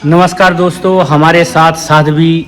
नमस्कार दोस्तों, हमारे साथ साध्वी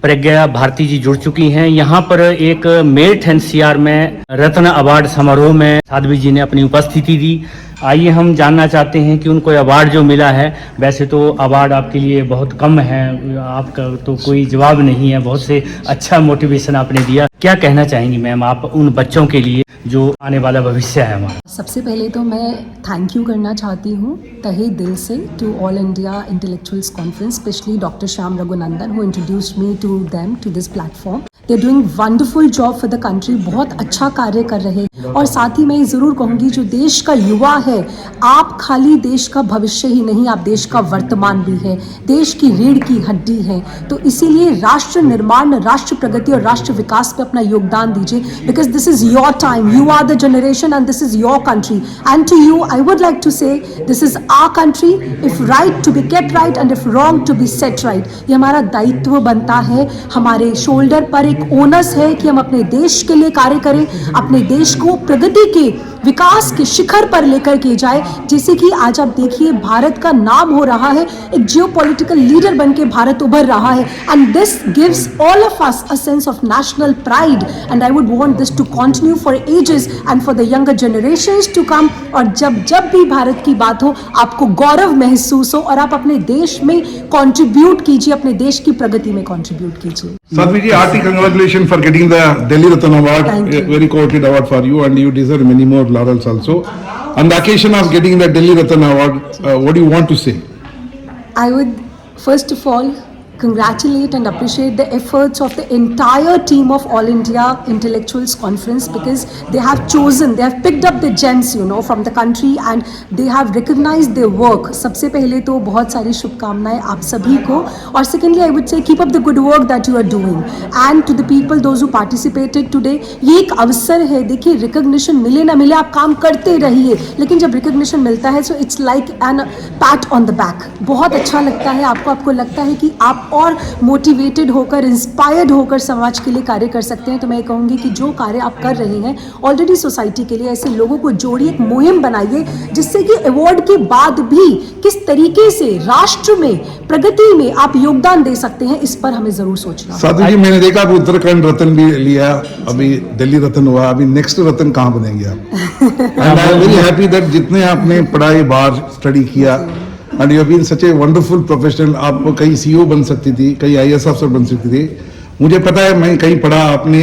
प्रज्ञा भारती जी जुड़ चुकी हैं। यहाँ पर एक मेरठ एनसीआर में रत्न अवार्ड समारोह में साध्वी जी ने अपनी उपस्थिति दी। आइए हम जानना चाहते हैं कि उनको अवार्ड जो मिला है, वैसे तो अवार्ड आपके लिए बहुत कम है, आपका तो कोई जवाब नहीं है, बहुत से अच्छा मोटिवेशन आपने दिया। क्या कहना चाहेंगी मैम आप उन बच्चों के लिए जो आने वाला भविष्य है हमारा? सबसे पहले तो मैं थैंक यू करना चाहती हूँ तहे दिल से to all India intellectuals conference, specially doctor Shyam Raghunandan who introduced me to them to this platform. They doing wonderful job for the country, बहुत अच्छा कार्य कर रहे हैं। और साथ ही मैं ये ज़रूर कहूँगी, जो देश का युवा है, आप खाली देश का भविष्य ही नहीं, आप देश का वर्तमान भी है, देश की रीढ़ की हड्डी है। तो इसीलिए राष्ट्र निर्माण, राष्ट्र प्रगति और राष्ट्र विकास पे अपना योगदान दीजिए, because this is your time, you are the generation and this is your country, and to you I would like to say this is our country, if right to be kept right and if wrong to be set right। ये हमारा दायित्व बनता है, हमारे shoulder पर एक onus है कि हम अपने देश के लिए कार्य करें, अपने देश को प्रगति के विकास के शिखर पर लेकर के जाए। जैसे कि आज आप देखिए, भारत का नाम हो रहा है, एक जियोपॉलिटिकल लीडर बनके भारत उभर रहा है, and this gives all of us a sense of national pride, and I would want this to continue for ages and for the younger generations to come. और जब भी भारत की बात हो, आपको गौरव महसूस हो और आप अपने देश में कंट्रीब्यूट कीजिए, अपने देश की प्रगति में कंट्रीब्यूट कीजिए। Sadhvi ji, hearty congratulations for getting the Delhi Ratna Award. Thank you. A very coveted award for you, and you deserve many more laurels also. On the occasion of getting the Delhi Ratna Award, what do you want to say? I would first of all congratulate and appreciate the efforts of the entire team of All India Intellectuals Conference, because they have picked up the gems, from the country, and they have recognized their work. सबसे पहले तो बहुत सारी शुभकामनाएं आप सभी को, और secondly I would say keep up the good work that you are doing, and to the people those who participated today, ये एक अवसर है। देखिए, रिकॉग्निशन मिले ना मिले, आप काम करते रहिए, लेकिन जब रिकॉग्निशन मिलता है so it's like an pat on the back, बहुत अच्छा लगता है आपको लगता है कि आप और मोटिवेटेड होकर, इंस्पायर्ड होकर समाज के लिए कार्य कर सकते हैं। तो मैं कहूँगी कि जो कार्य आप कर रहे हैं ऑलरेडी सोसाइटी के लिए, ऐसे लोगों को जोड़िए, एक मुहिम बनाइए, जिससे कि अवार्ड के बाद भी किस तरीके से राष्ट्र में प्रगति में आप योगदान दे सकते हैं, इस पर हमें जरूर सोचना। साधु जी, मैंने देखा आप उत्तराखंड रत्न भी लिया, अभी दिल्ली रत्न हुआ, अभी नेक्स्ट रत्न कहाँ बनेंगे आप? And I am very happy that जितने आपने पढ़ाई बाहर स्टडी किया, and you have been such a wonderful professional. आप कहीं सीईओ बन सकती थी, कहीं आईएएस अफसर बन सकती थी। मुझे पता है, मैं कहीं पढ़ा, आपने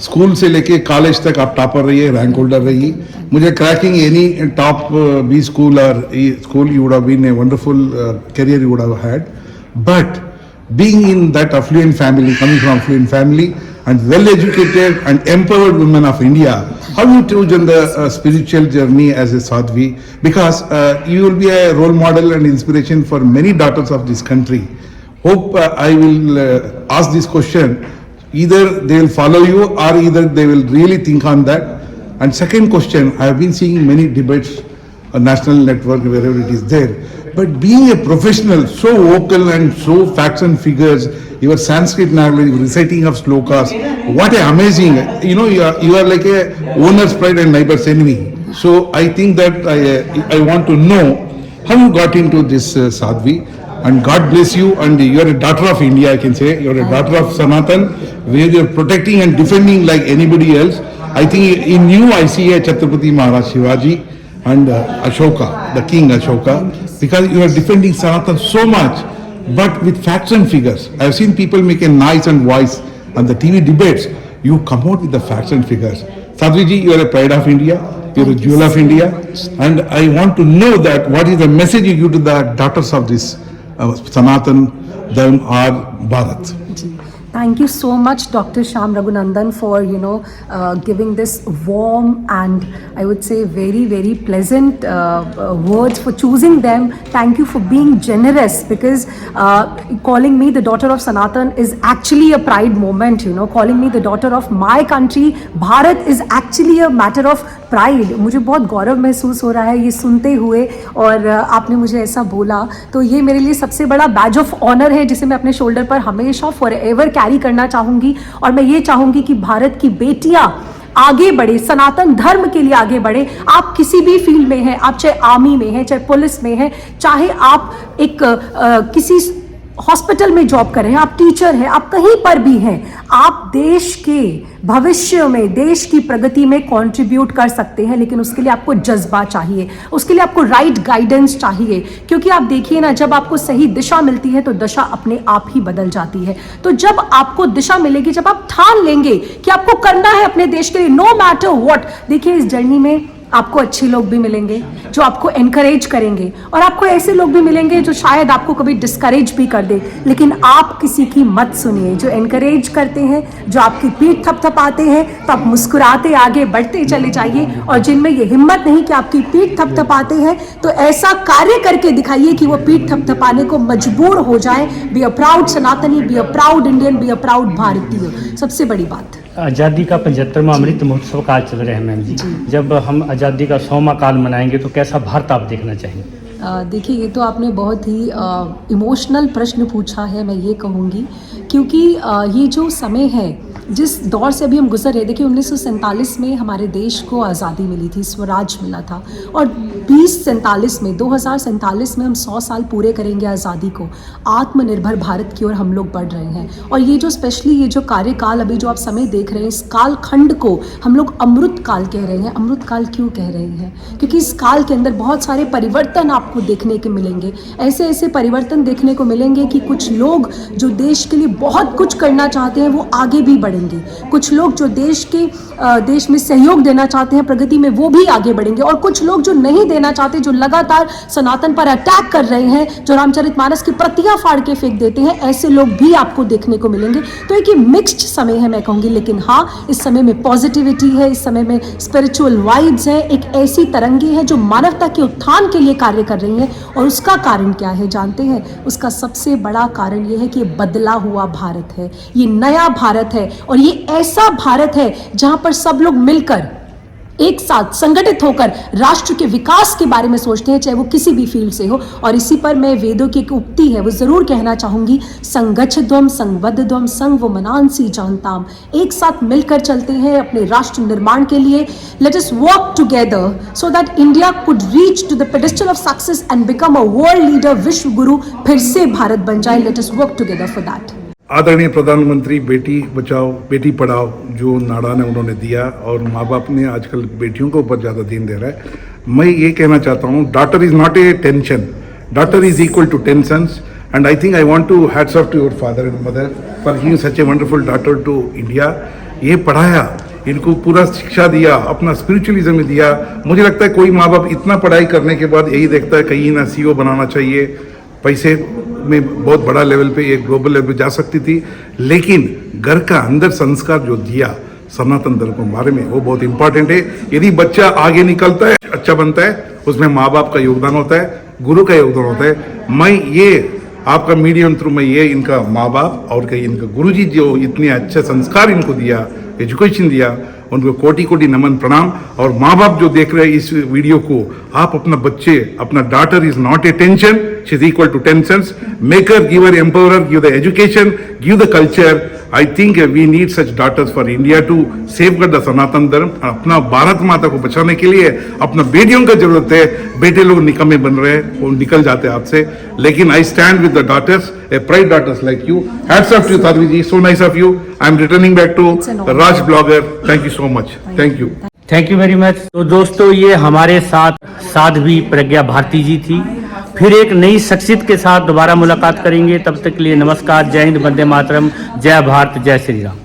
स्कूल से लेके कॉलेज तक आप टॉपर रही है, रैंक होल्डर रही। मुझे cracking any top B school और school, you would have been a wonderful career you would have had. But being in that affluent family, coming from affluent family, and well-educated and empowered women of India, how you chosen the spiritual journey as a sadhvi? Because you will be a role model and inspiration for many daughters of this country. Hope I will ask this question. Either they will follow you, or either they will really think on that. And second question, I have been seeing many debates on national network, wherever it is there. But being a professional, so vocal and so facts and figures, your Sanskrit knowledge, reciting of slokas, what a amazing, you are like a owner's pride and neighbor's enemy. So I think that I want to know how you got into this sadhvi, and God bless you, and you are a daughter of India, I can say. You are a daughter of Sanatan, where you are protecting and defending like anybody else. I think in you I see a Chhatrapati Maharaj Shivaji and Ashoka, the King Ashoka, because you are defending Sanatan so much, but with facts and figures. I have seen people make a noise and voice on the TV debates. You come out with the facts and figures. Sadhvi ji, you are a pride of India, you are a jewel of India, and I want to know that what is the message you give to the daughters of this Sanatan Dharma or Bharat? Thank you so much, Dr. Shyam Raghunandan, for giving this warm and I would say very, very pleasant words, for choosing them. Thank you for being generous, because calling me the daughter of Sanatan is actually a pride moment. Calling me the daughter of my country, Bharat, is actually a matter of pride. मुझे बहुत गौरव महसूस हो रहा है ये सुनते हुए, और आपने मुझे ऐसा बोला तो ये मेरे लिए सबसे बड़ा बैज ऑफ ऑनर है, जिसे मैं अपने शोल्डर पर हमेशा फॉर एवर कैरी करना चाहूँगी। और मैं ये चाहूँगी कि भारत की बेटियाँ आगे बढ़े, सनातन धर्म के लिए आगे बढ़े। आप किसी भी फील्ड में हैं, आप चाहे आर्मी में हैं, चाहे पुलिस में हैं, चाहे आप एक किसी हॉस्पिटल में जॉब कर रहे हैं, आप टीचर हैं, आप कहीं पर भी हैं, आप देश के भविष्य में, देश की प्रगति में कंट्रीब्यूट कर सकते हैं। लेकिन उसके लिए आपको जज्बा चाहिए, उसके लिए आपको राइट गाइडेंस चाहिए। क्योंकि आप देखिए ना, जब आपको सही दिशा मिलती है तो दशा अपने आप ही बदल जाती है। तो जब आपको दिशा मिलेगी, जब आप ठान लेंगे कि आपको करना है अपने देश के लिए, नो मैटर व्हाट, देखिए इस जर्नी में आपको अच्छे लोग भी मिलेंगे जो आपको एनकरेज करेंगे, और आपको ऐसे लोग भी मिलेंगे जो शायद आपको कभी डिस्करेज भी कर दे। लेकिन आप किसी की मत सुनिए। जो एनकरेज करते हैं, जो आपकी पीठ थपथपाते हैं, तो आप मुस्कुराते आगे बढ़ते चले जाइए। और जिनमें ये हिम्मत नहीं कि आपकी पीठ थपथपाते हैं, तो ऐसा कार्य करके दिखाइए कि वो पीठ थपथपाने को मजबूर हो जाए। बी अ प्राउड सनातनी, be a proud Indian, be a proud भारतीय। सबसे बड़ी बात, आज़ादी का 75वां अमृत महोत्सव का आज चल रहे हैं मैम जी। जब हम आज़ादी का 100वां काल मनाएंगे तो कैसा भारत आप देखना चाहेंगे? देखिए, ये तो आपने बहुत ही इमोशनल प्रश्न पूछा है, मैं ये कहूँगी, क्योंकि ये जो समय है, जिस दौर से अभी हम गुजर रहे, देखिए 1947 में हमारे देश को आज़ादी मिली थी, स्वराज मिला था, और 2047 में हम 100 साल पूरे करेंगे आज़ादी को। आत्मनिर्भर भारत की ओर हम लोग बढ़ रहे हैं। और ये जो स्पेशली ये जो कार्यकाल अभी जो आप समय देख रहे हैं, इस काल खंड को हम लोग अमृत काल कह रहे हैं। अमृत काल क्यों कह रहे हैं? क्योंकि इस काल के अंदर बहुत सारे परिवर्तन आपको देखने के मिलेंगे। ऐसे ऐसे परिवर्तन देखने को मिलेंगे कि कुछ लोग जो देश के लिए बहुत कुछ करना चाहते हैं वो आगे भी बढ़ेंगे। कुछ लोग जो देश में सहयोग देना चाहते हैं प्रगति में, वो भी आगे बढ़ेंगे। और कुछ लोग जो नहीं देना चाहते, जो लगातार सनातन पर अटैक कर रहे हैं, जो रामचरितमानस की प्रतियां फाड़ के फेंक देते हैं, ऐसे लोग भी आपको देखने को मिलेंगे। तो एक मिक्स्ड समय है मैं कहूँगी। लेकिन हाँ, इस समय में पॉजिटिविटी है, इस समय में स्पिरिचुअल वाइब्स है, एक ऐसी तरंगे हैं जो मानवता के उत्थान के लिए कार्य कर रही हैं। और उसका कारण क्या है जानते हैं? उसका सबसे बड़ा कारण ये है कि ये बदला हुआ भारत है, ये नया भारत है, और ये ऐसा भारत है जहां पर सब लोग मिलकर एक साथ संगठित होकर राष्ट्र के विकास के बारे में सोचते हैं, चाहे वो किसी भी फील्ड से हो। और इसी पर मैं वेदों की एक उक्ति है वो जरूर कहना चाहूंगी, संगच्छध्वम संवद्धध्वम संग मनांसी जानताम। एक साथ मिलकर चलते हैं अपने राष्ट्र निर्माण के लिए। Let us work together so that India could reach to the pedestal of success and become a world leader, विश्व गुरु फिर से भारत बन जाए। Let us work together for that. आदरणीय प्रधानमंत्री बेटी बचाओ बेटी पढ़ाओ जो नारा ने उन्होंने दिया, और माँ बाप ने आजकल बेटियों के ऊपर ज़्यादा ध्यान दे रहा है। मैं ये कहना चाहता हूँ, daughter is not a tension, daughter is equal to 10 sons, and I think I want to hats off to your father and mother for giving such a wonderful daughter to India। ये पढ़ाया, इनको पूरा शिक्षा दिया, अपना spiritualism में दिया। मुझे लगता है कोई माँ बाप इतना पढ़ाई करने के बाद यही देखता है कहीं ना CEO बनाना चाहिए, पैसे में बहुत बड़ा लेवल पे, एक ग्लोबल लेवल पे जा सकती थी, लेकिन घर का अंदर संस्कार जो दिया सनातन धर्म के बारे में, वो बहुत इंपॉर्टेंट है। यदि बच्चा आगे निकलता है, अच्छा बनता है, उसमें माँ बाप का योगदान होता है, गुरु का योगदान होता है। मैं ये आपका मीडियम थ्रू मैं ये इनका माँ बाप और कहीं इनका गुरुजी जो इतने अच्छे संस्कार इनको दिया, एजुकेशन दिया, उनको कोटि कोटि नमन प्रणाम। और माँ बाप जो देख रहे हैं इस वीडियो को, आप अपना बच्चे, अपना daughter is not a tension, she is equal to 10 sons, make her, give her empower, give the education, give the culture. I think we need such daughters for India to safeguard the Sanatan Dharma. अपना भारत माता को बचाने के लिए अपना बेटियों का जरूरत है। बेटे लोग निकम्मे बन रहे हैं, वो निकल जाते हैं आपसे, लेकिन I stand with the daughters, a pride daughters like you. Hats off to Sadhvi ji, so nice of you. I am returning back to Raj blogger. Thank you so much. Thank you. Thank you very much. तो दोस्तों, ये हमारे साथ साध्वी प्रज्ञा भारती जी थी। फिर एक नई शख्सियत के साथ दोबारा मुलाकात करेंगे। तब तक के लिए नमस्कार, जय हिंद, वंदे मातरम, जय भारत, जय श्री राम।